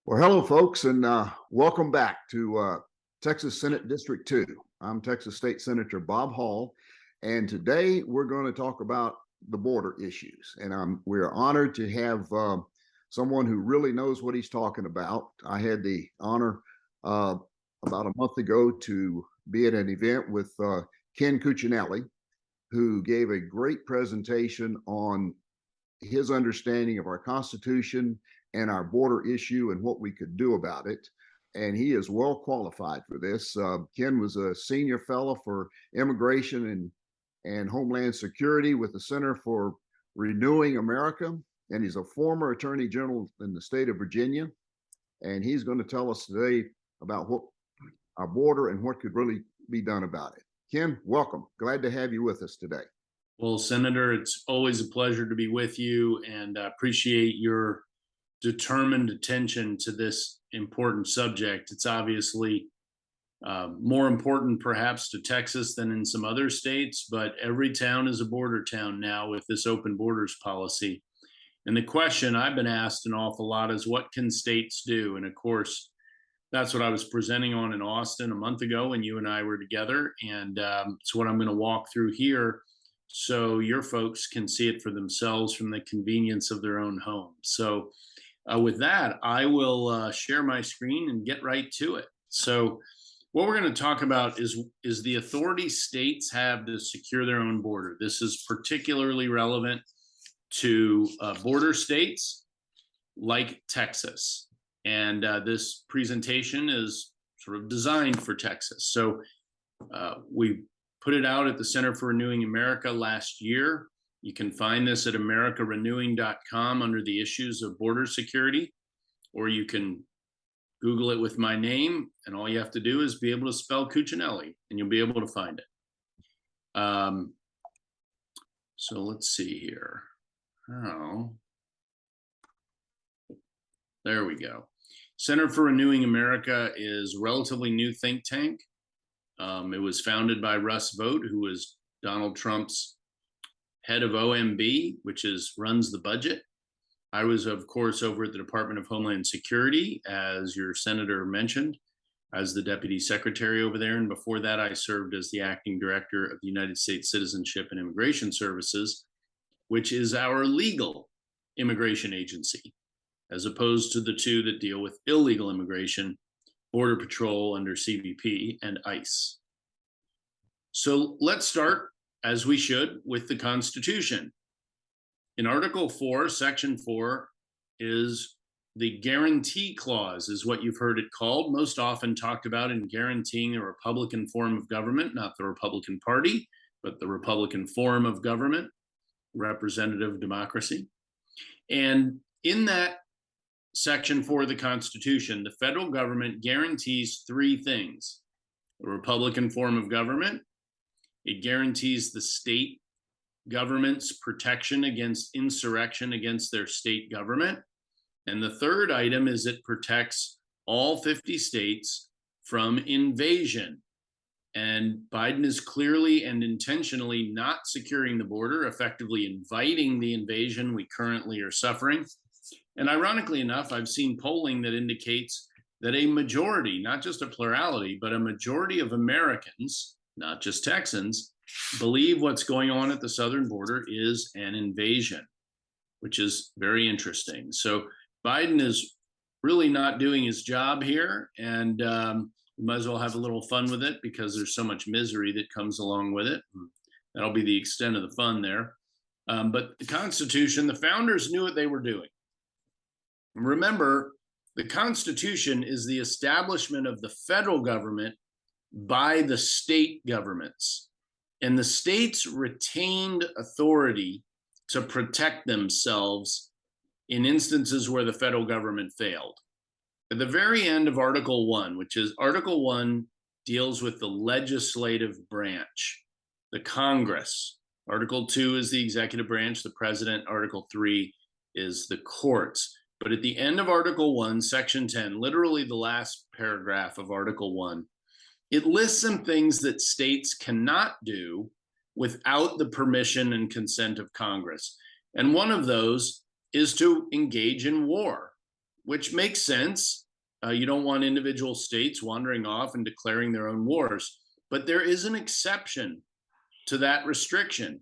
Well, hello, folks, and welcome back to Texas Senate District 2. I'm Texas State Senator Bob Hall, and today we're going to talk about the border issues. And we're honored to have someone who really knows what he's talking about. I had the honor about a month ago to be at an event with Ken Cuccinelli, who gave a great presentation on his understanding of our Constitution and our border issue and what we could do about it. And he is well qualified for this. Ken was a senior fellow for immigration and homeland security with the Center for Renewing America. And he's a former attorney general in the state of Virginia. And he's going to tell us today about what our border and what could really be done about it. Ken, welcome. Glad to have you with us today. Well, Senator, it's always a pleasure to be with you, and I appreciate your determined attention to this important subject. It's obviously more important perhaps to Texas than in some other states, but every town is a border town now with this open borders policy. And the question I've been asked an awful lot is, what can states do? And of course, that's what I was presenting on in Austin a month ago when you and I were together. And it's what I'm going to walk through here so your folks can see it for themselves from the convenience of their own home. So with that, I will share my screen and get right to it. So what we're going to talk about is the authority states have to secure their own border. This is particularly relevant to border states like Texas. And this presentation is sort of designed for Texas. So we put it out at the Center for Renewing America last year. You can find this at americarenewing.com under the issues of border security, or you can Google it with my name, and all you have to do is be able to spell Cuccinelli, and you'll be able to find it. So let's see here. Oh, there we go. Center for Renewing America is a relatively new think tank. It was founded by Russ Vought, who was Donald Trump's head of OMB, which runs the budget. I was, of course, over at the Department of Homeland Security, as your senator mentioned, as the deputy secretary over there. And before that, I served as the acting director of the United States Citizenship and Immigration Services, which is our legal immigration agency, as opposed to the two that deal with illegal immigration, Border Patrol under CBP, and ICE. So let's start, as we should, with the Constitution. In Article 4, Section 4 is the guarantee clause, is what you've heard it called, most often talked about in guaranteeing the Republican form of government, not the Republican Party, but the Republican form of government, representative democracy. And in that Section 4 of the Constitution, the federal government guarantees three things: the Republican form of government, it guarantees the state government's protection against insurrection against their state government, and the third item is it protects all 50 states from invasion. And Biden is clearly and intentionally not securing the border, effectively inviting the invasion we currently are suffering. And ironically enough, I've seen polling that indicates that a majority, not just a plurality, but a majority of Americans, not just Texans, believe what's going on at the southern border is an invasion, which is very interesting. So Biden is really not doing his job here, and we might as well have a little fun with it because there's so much misery that comes along with it. That'll be the extent of the fun there. But the Constitution, the founders knew what they were doing. Remember, the Constitution is the establishment of the federal government by the state governments. And the states retained authority to protect themselves in instances where the federal government failed. At the very end of Article 1, which is Article 1 deals with the legislative branch, the Congress. Article 2 is the executive branch, the president. Article 3 is the courts. But at the end of Article 1, Section 10, literally the last paragraph of Article 1, it lists some things that states cannot do without the permission and consent of Congress. And one of those is to engage in war. which makes sense. You don't want individual states wandering off and declaring their own wars. But there is an exception to that restriction.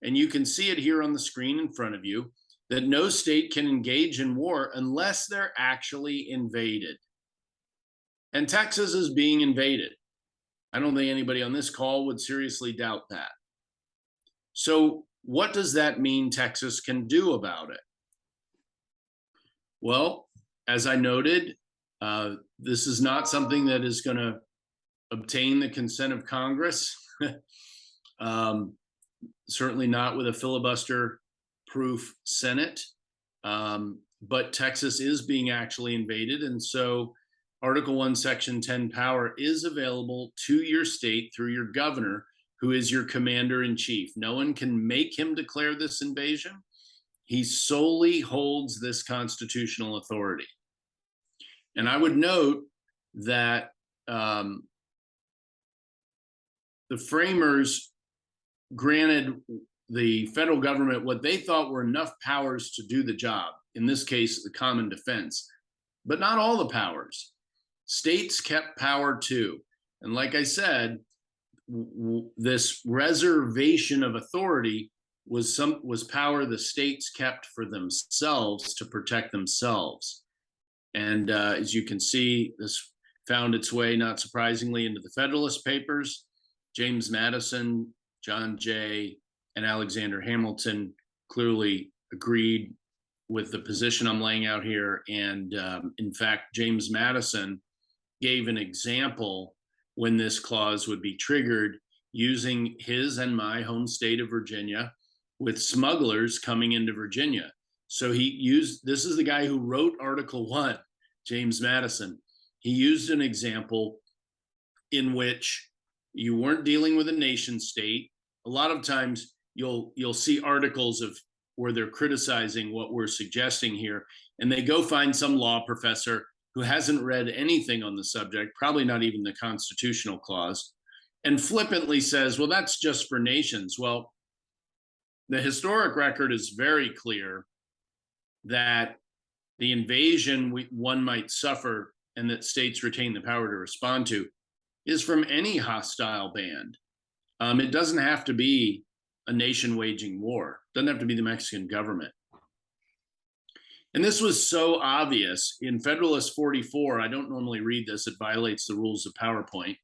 And you can see it here on the screen in front of you, that no state can engage in war unless they're actually invaded. And Texas is being invaded. I don't think anybody on this call would seriously doubt that. So what does that mean Texas can do about it? Well, as I noted, this is not something that is going to obtain the consent of Congress. Certainly not with a filibuster-proof Senate. But Texas is being actually invaded. And so Article 1, Section 10 power is available to your state through your governor, who is your commander-in-chief. No one can make him declare this invasion. He solely holds this constitutional authority. And I would note that the framers granted the federal government what they thought were enough powers to do the job, in this case, the common defense, but not all the powers. States kept power too. And like I said, this reservation of authority was power the states kept for themselves to protect themselves. And as you can see, this found its way, not surprisingly, into the Federalist Papers. James Madison, John Jay, and Alexander Hamilton clearly agreed with the position I'm laying out here. And in fact, James Madison gave an example when this clause would be triggered, using his and my home state of Virginia with smugglers coming into Virginia. So this is the guy who wrote Article 1, James Madison. He used an example in which you weren't dealing with a nation state. A lot of times you'll see articles where they're criticizing what we're suggesting here, and they go find some law professor who hasn't read anything on the subject, probably not even the constitutional clause, and flippantly says, well, that's just for nations. Well, the historic record is very clear that the invasion one might suffer and that states retain the power to respond to is from any hostile band. It doesn't have to be a nation waging war. It doesn't have to be the Mexican government. And this was so obvious in Federalist 44. I don't normally read this. It violates the rules of PowerPoint.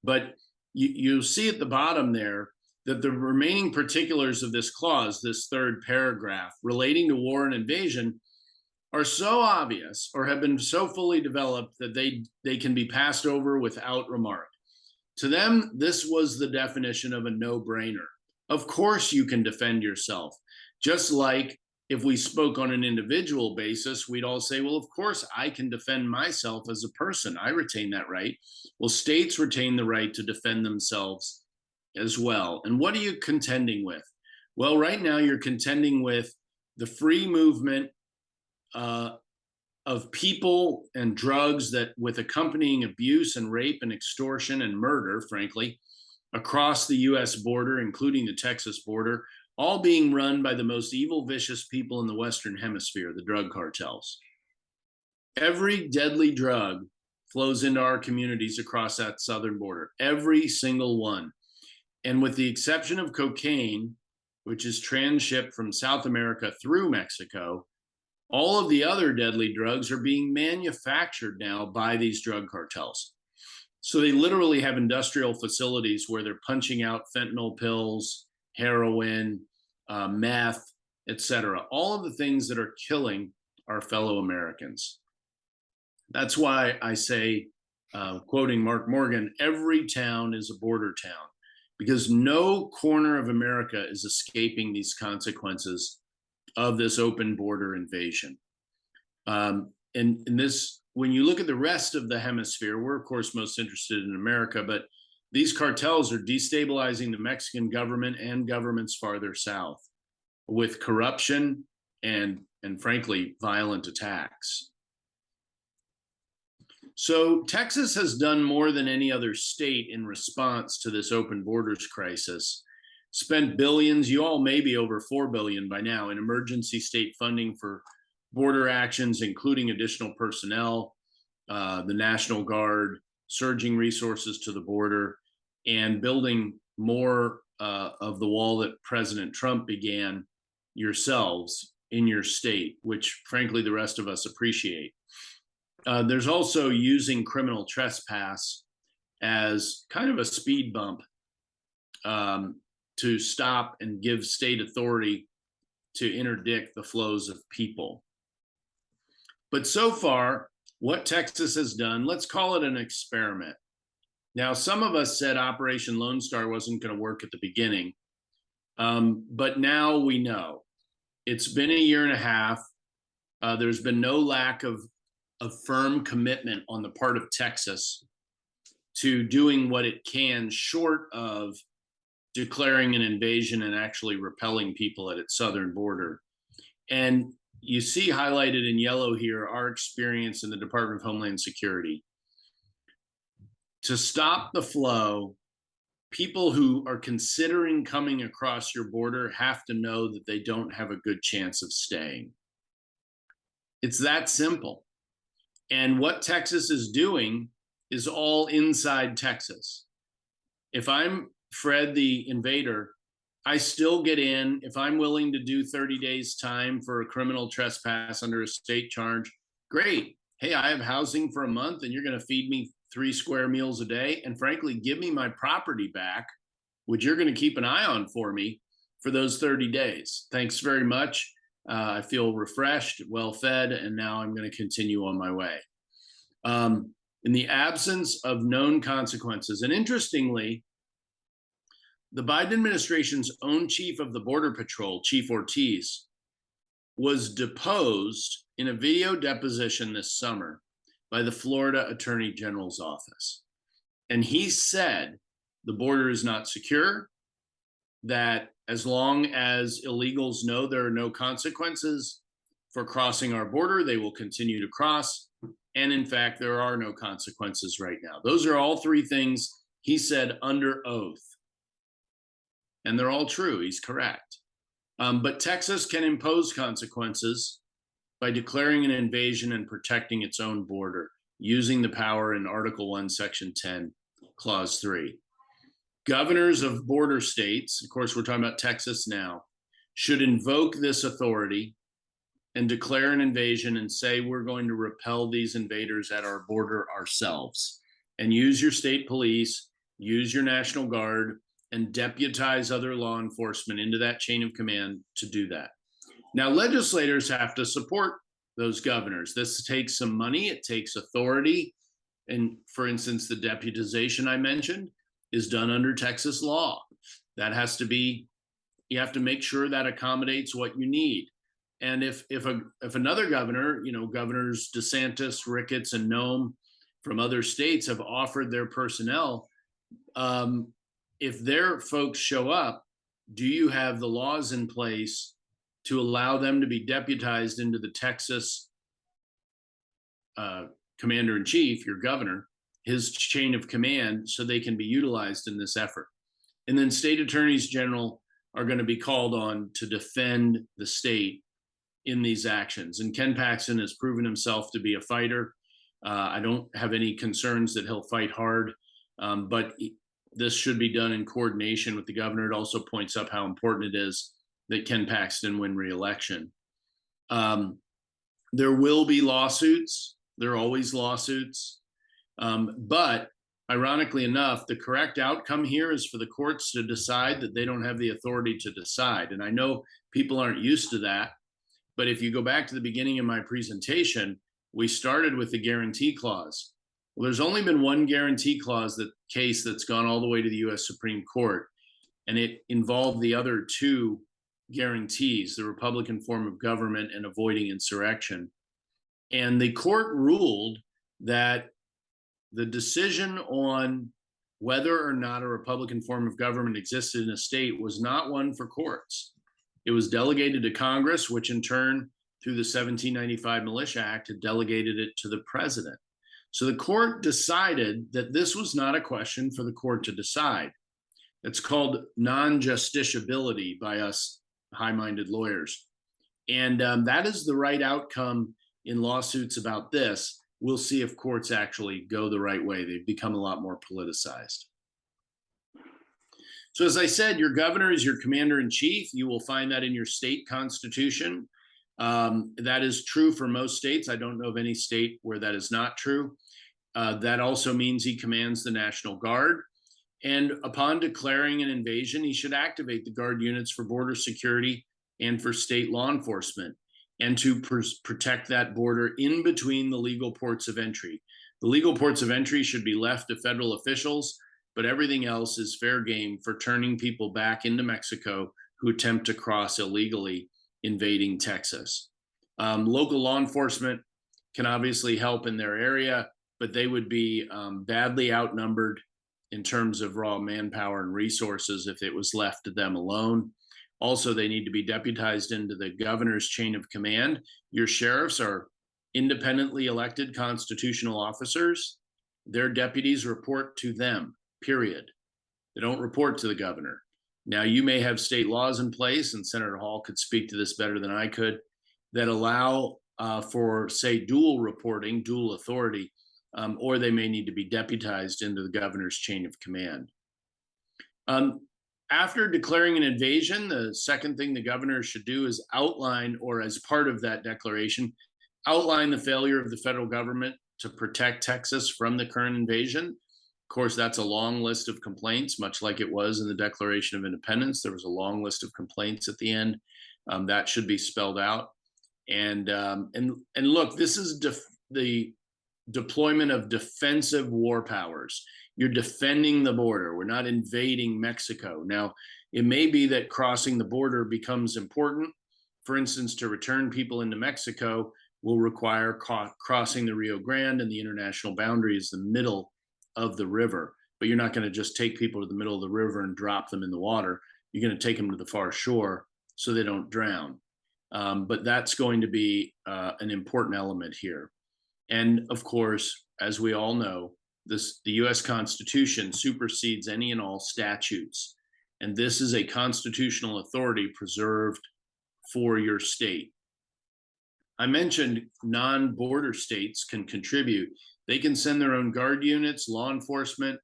But you see at the bottom there that the remaining particulars of this clause, this third paragraph relating to war and invasion, are so obvious or have been so fully developed that they can be passed over without remark. To them, this was the definition of a no-brainer. Of course you can defend yourself. Just like if we spoke on an individual basis, we'd all say, well, of course I can defend myself as a person. I retain that right. Well, states retain the right to defend themselves as well. And what are you contending with? Well, right now you're contending with the free movement of people and drugs, that with accompanying abuse and rape and extortion and murder, frankly, across the US border, including the Texas border, all being run by the most evil, vicious people in the Western Hemisphere, the drug cartels. Every deadly drug flows into our communities across that southern border, every single one. And with the exception of cocaine, which is transshipped from South America through Mexico, all of the other deadly drugs are being manufactured now by these drug cartels. So they literally have industrial facilities where they're punching out fentanyl pills, heroin, meth, etc. All of the things that are killing our fellow Americans. That's why I say, quoting Mark Morgan, every town is a border town, because no corner of America is escaping these consequences of this open border invasion. And this, when you look at the rest of the hemisphere, we're of course most interested in America, but these cartels are destabilizing the Mexican government and governments farther south with corruption and frankly, violent attacks. So Texas has done more than any other state in response to this open borders crisis. Spent billions, you all may be over $4 billion by now, in emergency state funding for border actions, including additional personnel, the National Guard, surging resources to the border, and building more of the wall that President Trump began yourselves in your state, which frankly the rest of us appreciate. There's also using criminal trespass as kind of a speed bump to stop and give state authority to interdict the flows of people. But so far, what Texas has done, let's call it an experiment. Now, some of us said Operation Lone Star wasn't going to work at the beginning, but now we know. It's been a year and a half. There's been no lack of firm commitment on the part of Texas to doing what it can, short of declaring an invasion and actually repelling people at its southern border. And you see highlighted in yellow here our experience in the Department of Homeland Security. To stop the flow, people who are considering coming across your border have to know that they don't have a good chance of staying. It's that simple. And what Texas is doing is all inside Texas. If I'm Fred the invader, I still get in. If I'm willing to do 30 days time for a criminal trespass under a state charge, great. Hey, I have housing for a month and you're going to feed me 3 square meals a day. And frankly, give me my property back, which you're going to keep an eye on for me for those 30 days. Thanks very much. I feel refreshed, well fed, and now I'm going to continue on my way. In the absence of known consequences, and interestingly, the Biden administration's own chief of the Border Patrol, Chief Ortiz, was deposed in a video deposition this summer by the Florida Attorney General's office. And he said the border is not secure, that as long as illegals know there are no consequences for crossing our border, they will continue to cross. And in fact, there are no consequences right now. Those are all 3 things he said under oath. And they're all true. He's correct. But Texas can impose consequences by declaring an invasion and protecting its own border, using the power in Article 1, Section 10, Clause 3. Governors of border states, of course, we're talking about Texas now, should invoke this authority and declare an invasion and say, we're going to repel these invaders at our border ourselves, and use your state police, use your National Guard, and deputize other law enforcement into that chain of command to do that. Now, legislators have to support those governors. This takes some money, it takes authority. And for instance, the deputization I mentioned is done under Texas law. That has to be, you have to make sure that accommodates what you need. And if another governor, Governors DeSantis, Ricketts, and Nome from other states have offered their personnel, if their folks show up, do you have the laws in place to allow them to be deputized into the Texas commander-in-chief, your governor, his chain of command, so they can be utilized in this effort? And then state attorneys general are going to be called on to defend the state in these actions. And Ken Paxton has proven himself to be a fighter. I don't have any concerns that he'll fight hard, but this should be done in coordination with the governor. It also points up how important it is that Ken Paxton win re-election. There will be lawsuits. There are always lawsuits. But ironically enough, the correct outcome here is for the courts to decide that they don't have the authority to decide. And I know people aren't used to that, but if you go back to the beginning of my presentation, we started with the guarantee clause. Well, there's only been one guarantee clause case that's gone all the way to the US Supreme Court, and it involved the other 2 guarantees, the Republican form of government and avoiding insurrection. And the court ruled that the decision on whether or not a Republican form of government existed in a state was not one for courts. It was delegated to Congress, which in turn, through the 1795 Militia Act, had delegated it to the president. So the court decided that this was not a question for the court to decide. It's called non-justiciability by us high-minded lawyers. And that is the right outcome in lawsuits about this. We'll see if courts actually go the right way. They've become a lot more politicized. So as I said, your governor is your commander in chief. You will find that in your state constitution. That is true for most states. I don't know of any state where that is not true. That also means he commands the National Guard. And upon declaring an invasion, he should activate the Guard units for border security and for state law enforcement, and to protect that border in between the legal ports of entry. The legal ports of entry should be left to federal officials, but everything else is fair game for turning people back into Mexico who attempt to cross illegally, invading Texas. Local law enforcement can obviously help in their area, but they would be badly outnumbered in terms of raw manpower and resources if it was left to them alone. Also, they need to be deputized into the governor's chain of command. Your sheriffs are independently elected constitutional officers. Their deputies report to them, period. They don't report to the governor. Now, you may have state laws in place, and Senator Hall could speak to this better than I could, that allow for, say, dual reporting, dual authority, or they may need to be deputized into the governor's chain of command. After declaring an invasion, the second thing the governor should do is outline, or as part of that declaration, outline the failure of the federal government to protect Texas from the current invasion. Of course, that's a long list of complaints, much like it was in the Declaration of Independence. There was a long list of complaints at the end. That should be spelled out. And look, this is the deployment of defensive war powers. You're defending the border. We're not invading Mexico. Now, it may be that crossing the border becomes important. For instance, to return people into Mexico will require crossing the Rio Grande, and the international boundary is the middle of the river. But you're not going to just take people to the middle of the river and drop them in the water. You're going to take them to the far shore so they don't drown. But that's going to be an important element here. And of course, as we all know, the U.S. Constitution supersedes any and all statutes. And this is a constitutional authority preserved for your state. I mentioned non-border states can contribute. They can send their own guard units, law enforcement.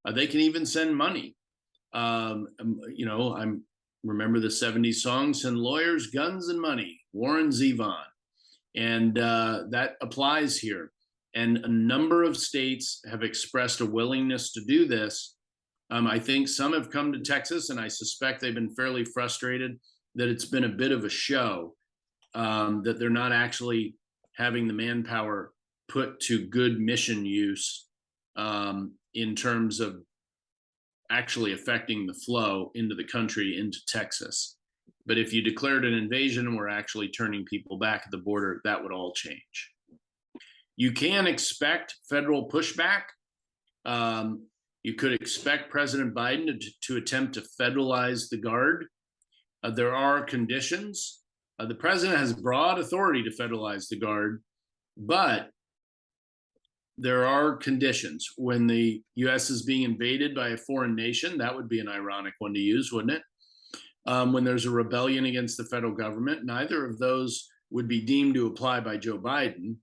They can even send money. I remember the 70s song, "Send Lawyers, Guns, and Money," Warren Zevon. And that applies here. And a number of states have expressed a willingness to do this. I think some have come to Texas, and I suspect they've been fairly frustrated that it's been a bit of a show, that they're not actually having the manpower put to good mission use in terms of actually affecting the flow into the country, into Texas. But if you declared an invasion and we're actually turning people back at the border, that would all change. You can expect federal pushback. You could expect President Biden to attempt to federalize the Guard. There are conditions. The president has broad authority to federalize the Guard, but there are conditions. When the U.S. is being invaded by a foreign nation, that would be an ironic one to use, wouldn't it? When there's a rebellion against the federal government, neither of those would be deemed to apply by Joe Biden.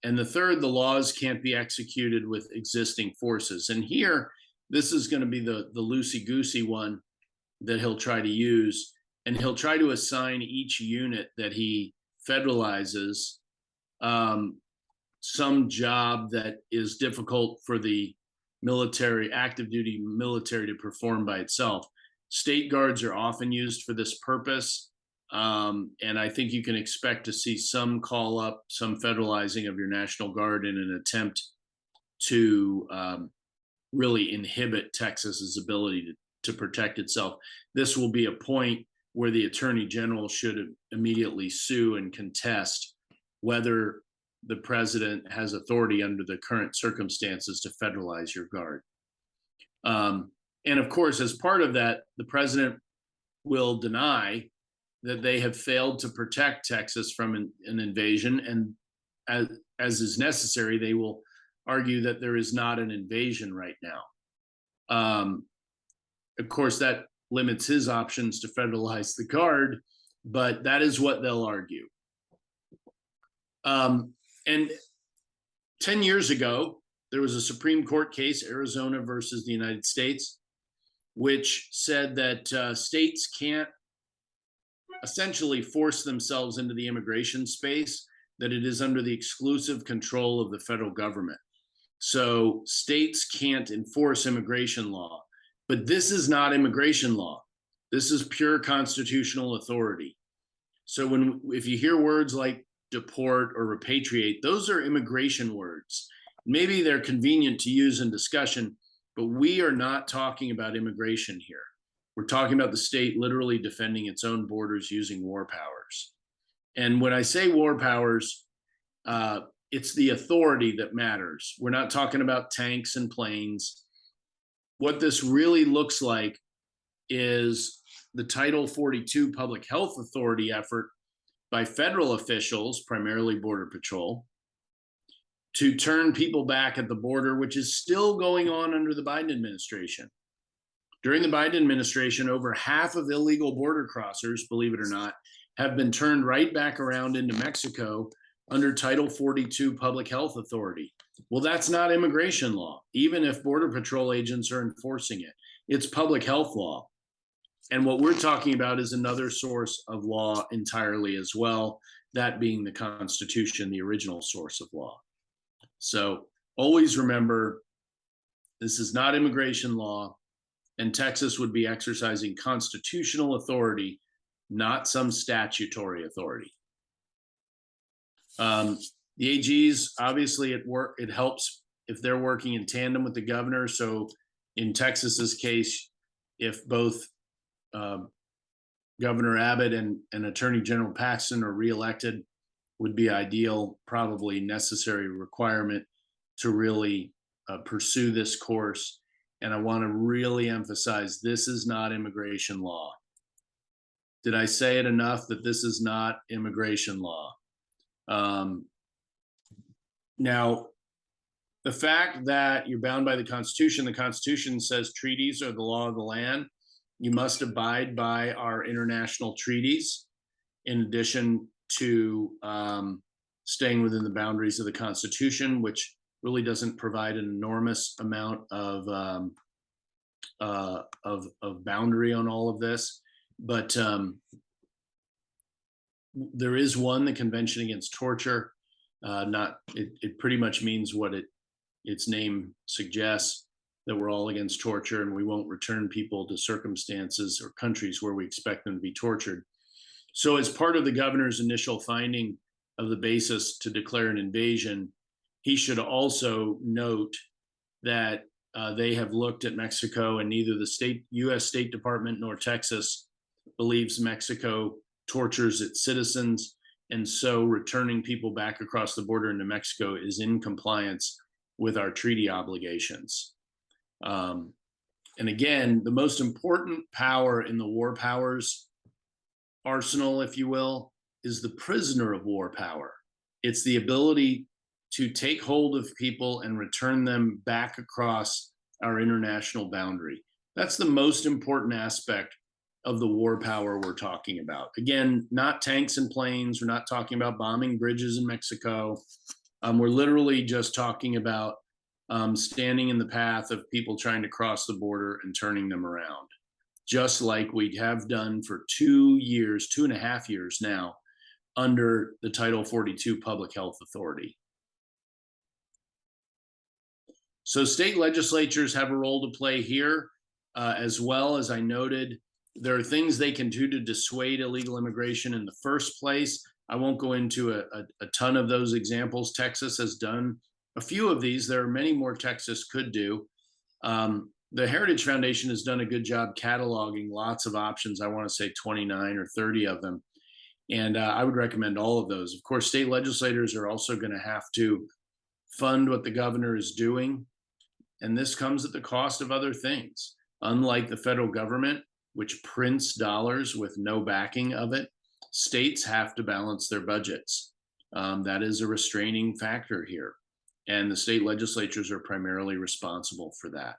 And the third, the laws can't be executed with existing forces. And here, this is going to be the loosey-goosey one that he'll try to use. And he'll try to assign each unit that he federalizes some job that is difficult for the military, active duty military, to perform by itself. State guards are often used for this purpose. And I think you can expect to see some call up, some federalizing of your National Guard in an attempt to really inhibit Texas's ability to protect itself. This will be a point where the Attorney General should immediately sue and contest whether the president has authority under the current circumstances to federalize your Guard. And of course, as part of that, the president will deny that they have failed to protect Texas from an invasion. And as is necessary, they will argue that there is not an invasion right now. Of course, that limits his options to federalize the Guard, but that is what they'll argue. And 10 years ago, there was a Supreme Court case, Arizona versus the United States, which said that states can't essentially force themselves into the immigration space, that it is under the exclusive control of the federal government. So states can't enforce immigration law, but this is not immigration law. This is pure constitutional authority. So if you hear words like deport or repatriate, those are immigration words. Maybe they're convenient to use in discussion, but we are not talking about immigration here. We're talking about the state literally defending its own borders using war powers. And when I say war powers, it's the authority that matters. We're not talking about tanks and planes. What this really looks like is the Title 42 Public Health Authority effort by federal officials, primarily Border Patrol, to turn people back at the border, which is still going on under the Biden administration. During the Biden administration, over half of illegal border crossers, believe it or not, have been turned right back around into Mexico under Title 42 Public Health Authority. Well, that's not immigration law, even if Border Patrol agents are enforcing it. It's public health law. And what we're talking about is another source of law entirely as well, that being the Constitution, the original source of law. So always remember, this is not immigration law, and Texas would be exercising constitutional authority, not some statutory authority. The AGs, obviously, it helps if they're working in tandem with the governor. So in Texas's case, if both Governor Abbott and Attorney General Paxton are reelected, would be ideal, probably necessary requirement to really pursue this course. And I want to really emphasize, this is not immigration law. Did I say it enough that this is not immigration law? Now, the fact that you're bound by the Constitution says treaties are the law of the land. You must abide by our international treaties, in addition to staying within the boundaries of the Constitution, which really doesn't provide an enormous amount of boundary on all of this. But there is one, the Convention Against Torture. It pretty much means what its name suggests, that we're all against torture and we won't return people to circumstances or countries where we expect them to be tortured. So as part of the governor's initial finding of the basis to declare an invasion, he should also note that they have looked at Mexico, and neither the U.S. State Department nor Texas believes Mexico tortures its citizens. And so returning people back across the border into Mexico is in compliance with our treaty obligations. And again, the most important power in the war powers arsenal, if you will, is the prisoner of war power. It's the ability to take hold of people and return them back across our international boundary. That's the most important aspect of the war power we're talking about. Again, not tanks and planes. We're not talking about bombing bridges in Mexico. We're literally just talking about standing in the path of people trying to cross the border and turning them around, just like we have done for 2.5 years now, under the Title 42 Public Health Authority. So state legislatures have a role to play here, as well. As I noted, there are things they can do to dissuade illegal immigration in the first place. I won't go into a ton of those examples. Texas has done a few of these. There are many more Texas could do. The Heritage Foundation has done a good job cataloging lots of options. I want to say 29 or 30 of them. And I would recommend all of those. Of course, state legislators are also going to have to fund what the governor is doing. And this comes at the cost of other things. Unlike the federal government, which prints dollars with no backing of it, states have to balance their budgets. That is a restraining factor here. And the state legislatures are primarily responsible for that.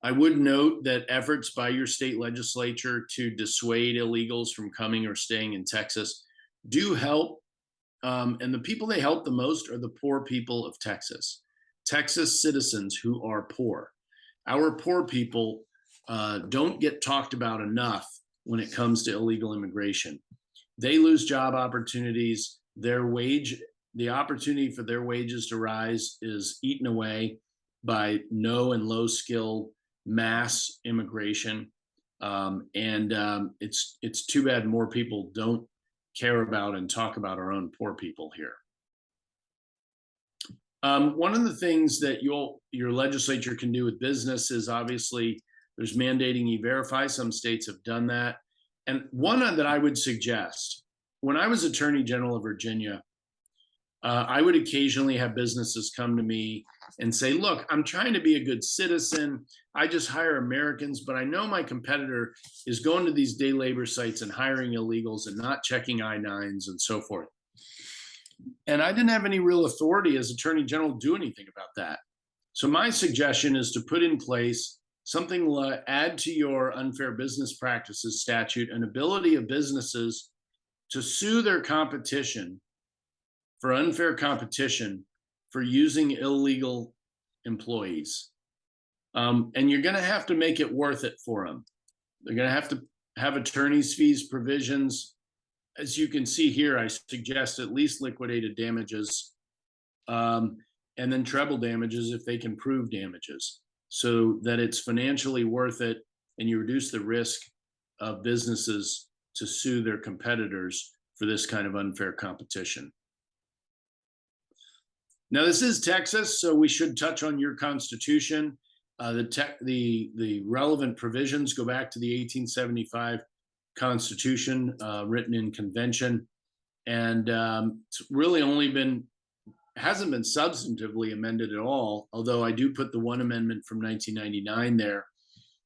I would note that efforts by your state legislature to dissuade illegals from coming or staying in Texas do help. And the people they help the most are the poor people of Texas, Texas citizens who are poor. Our poor people don't get talked about enough when it comes to illegal immigration. They lose job opportunities. The opportunity for their wages to rise is eaten away by no and low skill mass immigration. It's too bad more people don't care about and talk about our own poor people here. One of the things that your legislature can do with business is obviously there's mandating E-Verify. Some states have done that. And one that I would suggest, when I was Attorney General of Virginia, I would occasionally have businesses come to me and say, look, I'm trying to be a good citizen. I just hire Americans, but I know my competitor is going to these day labor sites and hiring illegals and not checking I-9s and so forth. And I didn't have any real authority as Attorney General to do anything about that. So my suggestion is to put in place something like add to your unfair business practices statute an ability of businesses to sue their competition for unfair competition for using illegal employees. And you're going to have to make it worth it for them. They're going to have attorney's fees provisions. As you can see here, I suggest at least liquidated damages and then treble damages if they can prove damages, so that it's financially worth it and you reduce the risk of businesses to sue their competitors for this kind of unfair competition. Now, this is Texas, so we should touch on your Constitution. The relevant provisions go back to the 1875 Constitution, written in convention, and it's really hasn't been substantively amended at all, although I do put the one amendment from 1999 there.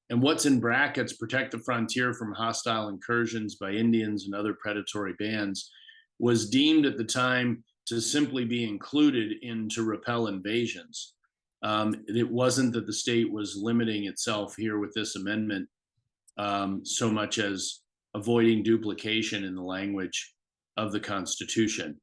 And what's in brackets, protect the frontier from hostile incursions by Indians and other predatory bands, was deemed at the time to simply be included in to repel invasions. It wasn't that the state was limiting itself here with this amendment so much as avoiding duplication in the language of the Constitution.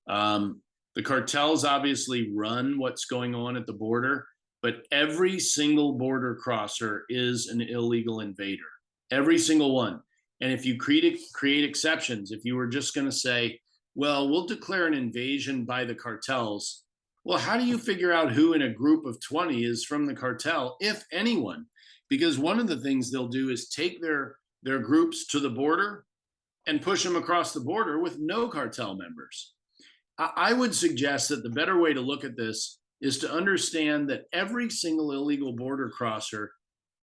The cartels obviously run what's going on at the border, but every single border crosser is an illegal invader, every single one. And if you create exceptions, if you were just going to say, well, we'll declare an invasion by the cartels. Well, how do you figure out who in a group of 20 is from the cartel, if anyone? Because one of the things they'll do is take their groups to the border and push them across the border with no cartel members. I would suggest that the better way to look at this is to understand that every single illegal border crosser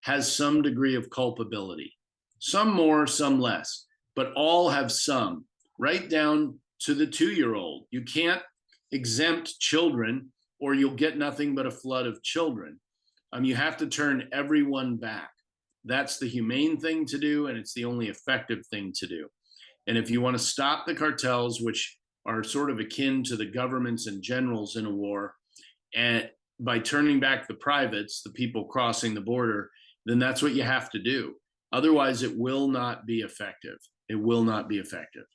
has some degree of culpability, some more, some less, but all have some, right down to the 2-year-old. You can't exempt children or you'll get nothing but a flood of children. You have to turn everyone back. That's the humane thing to do, and it's the only effective thing to do. And if you want to stop the cartels, which are sort of akin to the governments and generals in a war, and by turning back the privates, the people crossing the border, then that's what you have to do. Otherwise, it will not be effective. It will not be effective.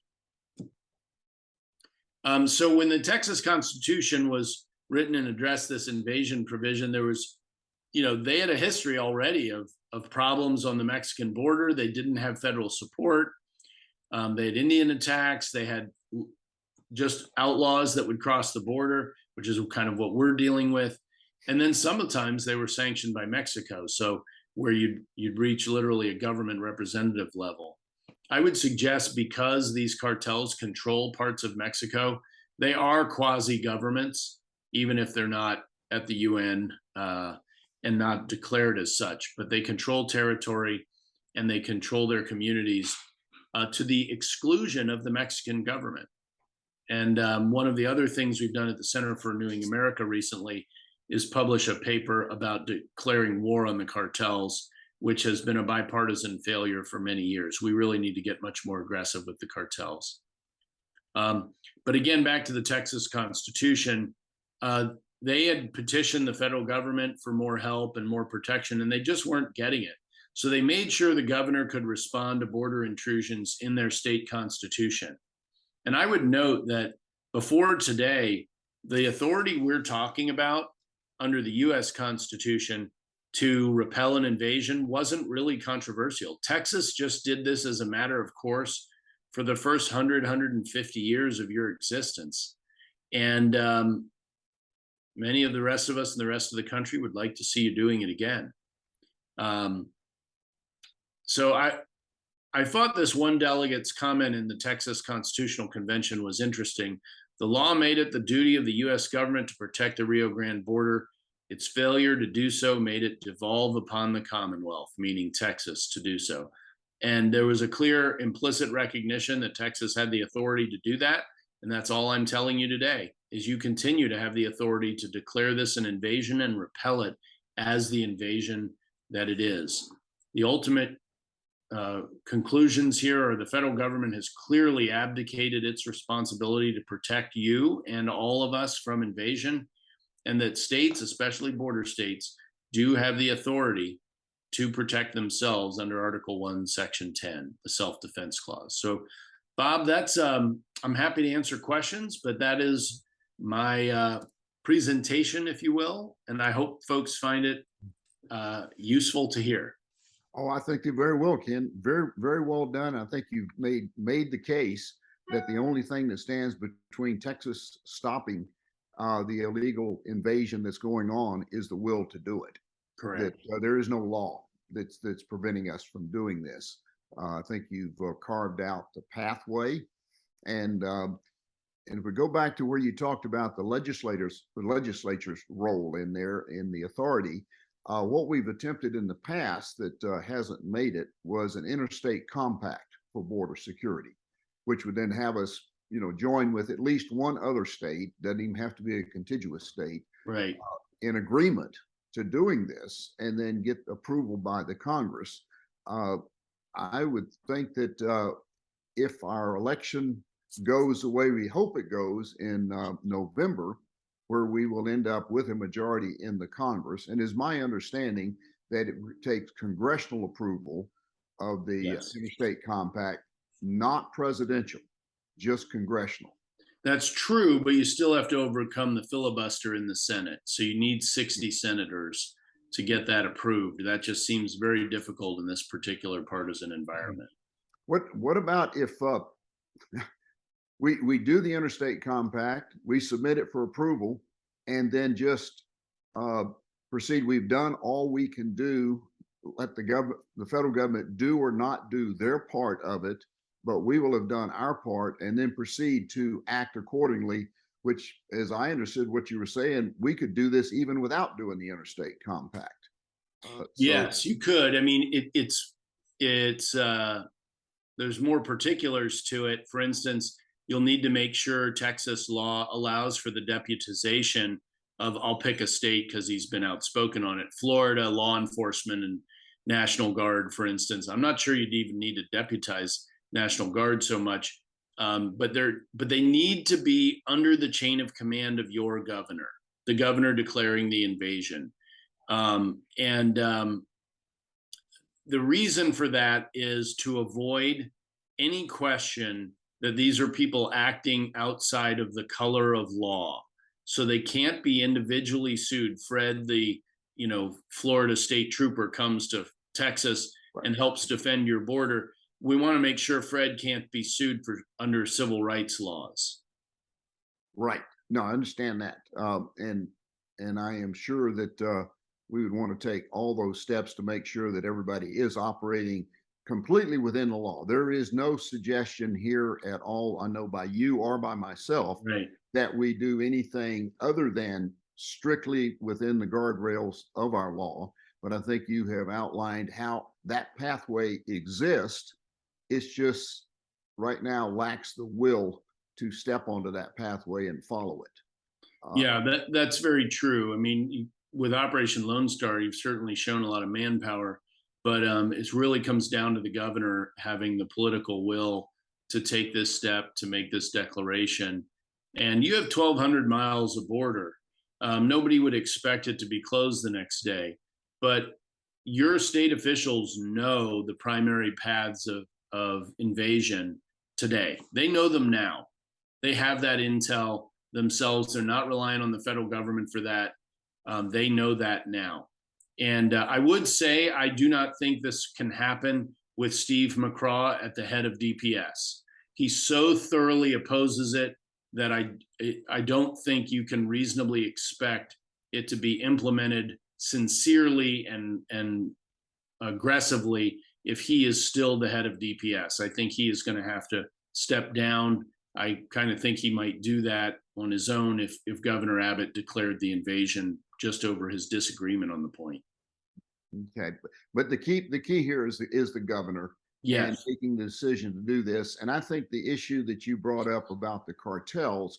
So when the Texas Constitution was written and addressed this invasion provision, there was, they had a history already of problems on the Mexican border. They didn't have federal support. They had Indian attacks. They had just outlaws that would cross the border, which is kind of what we're dealing with. And then sometimes they were sanctioned by Mexico. So where you'd reach literally a government representative level. I would suggest, because these cartels control parts of Mexico, they are quasi-governments, even if they're not at the UN and not declared as such, but they control territory and they control their communities to the exclusion of the Mexican government. And one of the other things we've done at the Center for Renewing America recently is publish a paper about declaring war on the cartels, which has been a bipartisan failure for many years. We really need to get much more aggressive with the cartels. But again, back to the Texas Constitution, they had petitioned the federal government for more help and more protection, and they just weren't getting it. So they made sure the governor could respond to border intrusions in their state constitution. And I would note that before today, the authority we're talking about under the US Constitution to repel an invasion wasn't really controversial. Texas just did this as a matter of course for the first 150 years of your existence. And many of the rest of us and the rest of the country would like to see you doing it again. So I thought this one delegate's comment in the Texas Constitutional Convention was interesting. The law made it the duty of the U.S. government to protect the Rio Grande border. Its failure to do so made it devolve upon the Commonwealth, meaning Texas, to do so. And there was a clear implicit recognition that Texas had the authority to do that. And that's all I'm telling you today, is you continue to have the authority to declare this an invasion and repel it as the invasion that it is. The ultimate conclusions here are the federal government has clearly abdicated its responsibility to protect you and all of us from invasion, and that states, especially border states, do have the authority to protect themselves under Article 1, Section 10, the self-defense clause. So, Bob, that's I'm happy to answer questions, but that is my presentation, if you will, and I hope folks find it useful to hear. Oh, I think you very well, Ken. Very, very well done. I think you've made the case that the only thing that stands between Texas stopping the illegal invasion that's going on is the will to do it. Correct. That there is no law that's preventing us from doing this. I think you've carved out the pathway, and if we go back to where you talked about the legislature's role in there in the authority. What we've attempted in the past that hasn't made it was an interstate compact for border security, which would then have us, join with at least one other state, doesn't even have to be a contiguous state, right, in agreement to doing this, and then get approval by the Congress. I would think that if our election goes the way we hope it goes in November, where we will end up with a majority in the Congress. And is my understanding that it takes congressional approval of the interstate compact, not presidential, just congressional. That's true, but you still have to overcome the filibuster in the Senate. So you need 60 senators to get that approved. That just seems very difficult in this particular partisan environment. What about if we do the interstate compact, we submit it for approval, and then just proceed? We've done all we can do. Let the federal government do or not do their part of it, but we will have done our part, and then proceed to act accordingly. Which, as I understood what you were saying, we could do this even without doing the interstate compact. Yes, you could. I mean, it's there's more particulars to it. For instance, you'll need to make sure Texas law allows for the deputization of, I'll pick a state because he's been outspoken on it, Florida law enforcement and National Guard, for instance. I'm not sure you'd even need to deputize National Guard so much, but they need to be under the chain of command of your governor, the governor declaring the invasion. The reason for that is to avoid any question that these are people acting outside of the color of law. So they can't be individually sued. Fred, the Florida state trooper, comes to Texas and helps defend your border. We want to make sure Fred can't be sued under civil rights laws. Right. No, I understand that. And I am sure that we would want to take all those steps to make sure that everybody is operating completely within the law. There is no suggestion here at all, I know, by you or by myself, right, that we do anything other than strictly within the guardrails of our law. But I think you have outlined how that pathway exists. It's just right now lacks the will to step onto that pathway and follow it. Yeah, that's very true. I mean, with Operation Lone Star, you've certainly shown a lot of manpower, but it really comes down to the governor having the political will to take this step, to make this declaration. And you have 1,200 miles of border. Nobody would expect it to be closed the next day, but your state officials know the primary paths of invasion today. They know them now. They have that intel themselves. They're not relying on the federal government for that. They know that now. And I would say I do not think this can happen with Steve McCraw at the head of DPS. He so thoroughly opposes it that I don't think you can reasonably expect it to be implemented sincerely and aggressively if he is still the head of DPS. I think he is going to have to step down. I kind of think he might do that on his own if Governor Abbott declared the invasion just over his disagreement on the point. Okay, but the key here is the governor. Yes. And taking the decision to do this. And I think the issue that you brought up about the cartels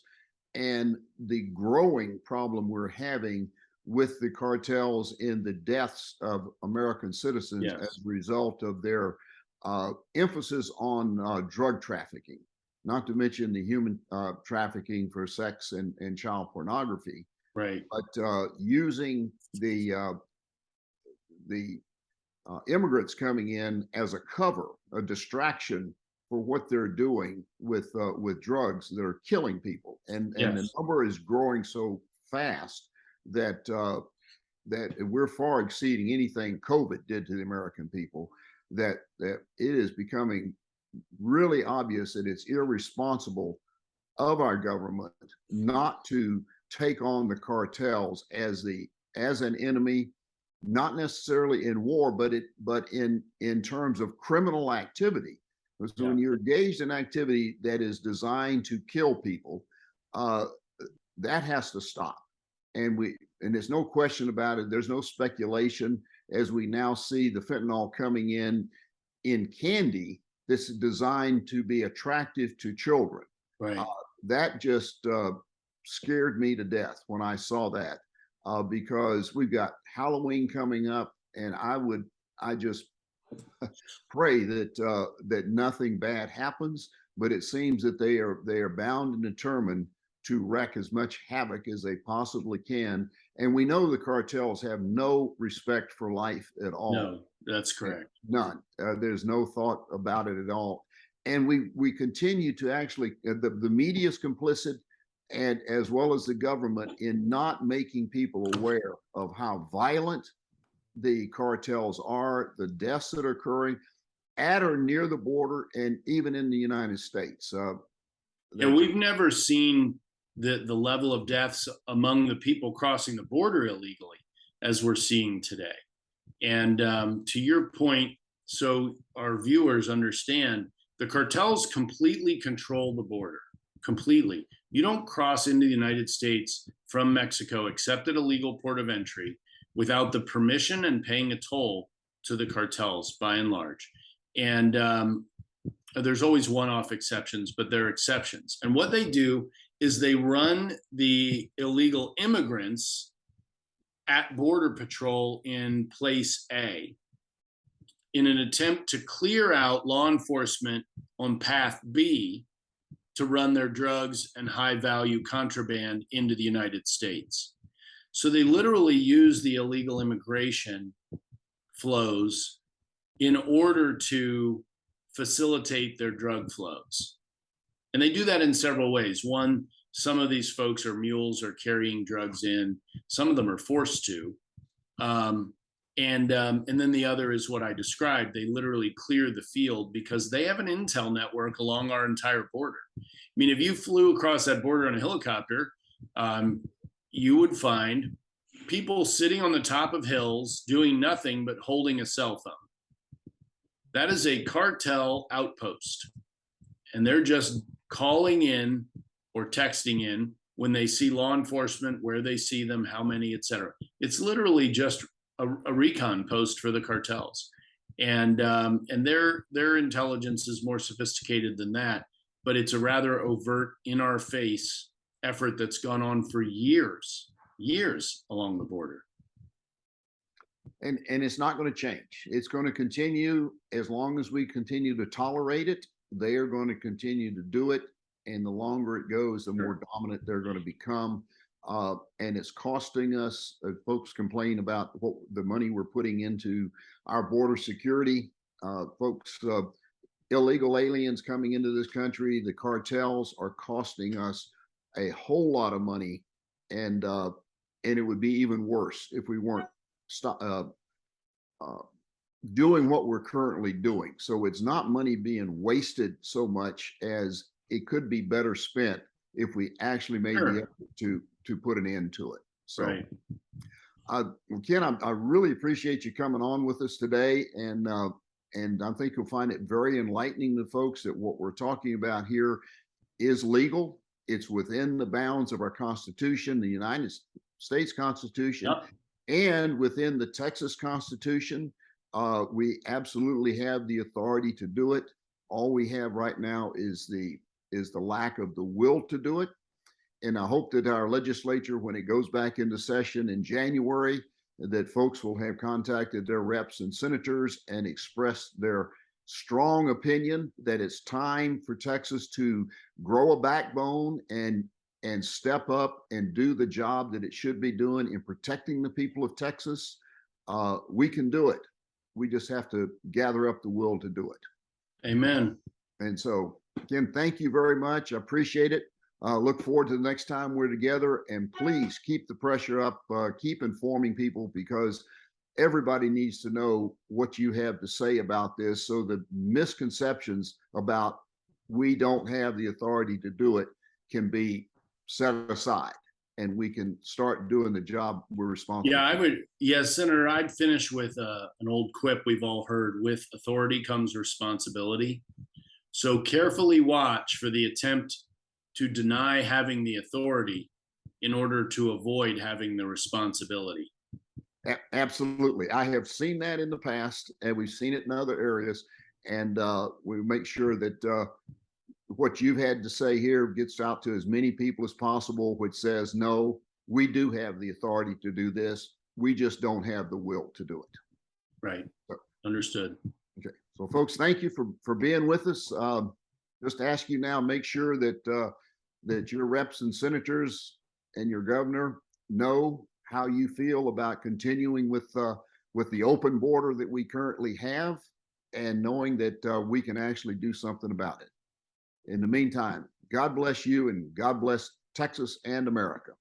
and the growing problem we're having with the cartels in the deaths of American citizens Yes. as a result of their emphasis on drug trafficking, not to mention the human trafficking for sex and child pornography. Right. But using the immigrants coming in as a cover, a distraction for what they're doing with drugs that are killing people, and Yes. the number is growing so fast that that we're far exceeding anything COVID did to the American people. That it is becoming really obvious that it's irresponsible of our government not to take on the cartels as an enemy, not necessarily in war, but in terms of criminal activity. So Yeah. when you're engaged in activity that is designed to kill people, that has to stop. And there's no question about it. There's no speculation as we now see the fentanyl coming in candy that's designed to be attractive to children. Right. That just scared me to death when I saw that. Because we've got Halloween coming up, and I just pray that nothing bad happens. But it seems that they are bound and determined to wreak as much havoc as they possibly can. And we know the cartels have no respect for life at all. No, that's correct. None. There's no thought about it at all. And we continue to actually the media is complicit, and as well as the government, in not making people aware of how violent the cartels are, the deaths that are occurring at or near the border, and even in the United States. And we've never seen the level of deaths among the people crossing the border illegally as we're seeing today. And to your point, so our viewers understand, the cartels completely control the border. Completely. You don't cross into the United States from Mexico except at a legal port of entry without the permission and paying a toll to the cartels by and large. And there's always one-off exceptions, but they're exceptions. And what they do is they run the illegal immigrants at Border Patrol in place A in an attempt to clear out law enforcement on path B to run their drugs and high value contraband into the United States. So they literally use the illegal immigration flows in order to facilitate their drug flows. And they do that in several ways. One, some of these folks are mules or carrying drugs in. Some of them are forced to. And then the other is what I described. They literally clear the field because they have an intel network along our entire border. I mean, if you flew across that border on a helicopter, you would find people sitting on the top of hills doing nothing but holding a cell phone. That is a cartel outpost. And they're just calling in or texting in when they see law enforcement, where they see them, how many, et cetera. It's literally just a recon post for the cartels. And their intelligence is more sophisticated than that, but it's a rather overt, in our face effort that's gone on for years along the border. And it's not going to change. It's going to continue as long as we continue to tolerate it. They are going to continue to do it. And the longer it goes, the more dominant they're going to become. and it's costing us. Folks complain about what the money we're putting into our border security. Folks, illegal aliens coming into this country, the cartels are costing us a whole lot of money, and it would be even worse if we weren't doing what we're currently doing. So it's not money being wasted so much as it could be better spent if we actually made the effort to put an end to it. So, right. Ken, I really appreciate you coming on with us today, and I think you'll find it very enlightening to folks that what we're talking about here is legal. It's within the bounds of our Constitution, the United States Constitution, Yep. and within the Texas Constitution. We absolutely have the authority to do it. All we have right now is the lack of the will to do it. And I hope that our legislature, when it goes back into session in January, that folks will have contacted their reps and senators and expressed their strong opinion that it's time for Texas to grow a backbone and step up and do the job that it should be doing in protecting the people of Texas. We can do it. We just have to gather up the will to do it. Amen. And so, Ken, thank you very much. I appreciate it. Look forward to the next time we're together. And please keep the pressure up, keep informing people, because everybody needs to know what you have to say about this, so the misconceptions about we don't have the authority to do it can be set aside, and we can start doing the job we're responsible Yeah, for. I would. Yeah, Senator, I'd finish with an old quip we've all heard: with authority comes responsibility. So carefully watch for the attempt to deny having the authority in order to avoid having the responsibility. Absolutely. I have seen that in the past, and we've seen it in other areas. And we make sure that what you've had to say here gets out to as many people as possible, which says, no, we do have the authority to do this. We just don't have the will to do it. Right. So, understood. Okay. So, folks, thank you for being with us. Just ask you now, make sure that that your reps and senators and your governor know how you feel about continuing with the open border that we currently have, and knowing that we can actually do something about it. In the meantime, God bless you, and God bless Texas and America.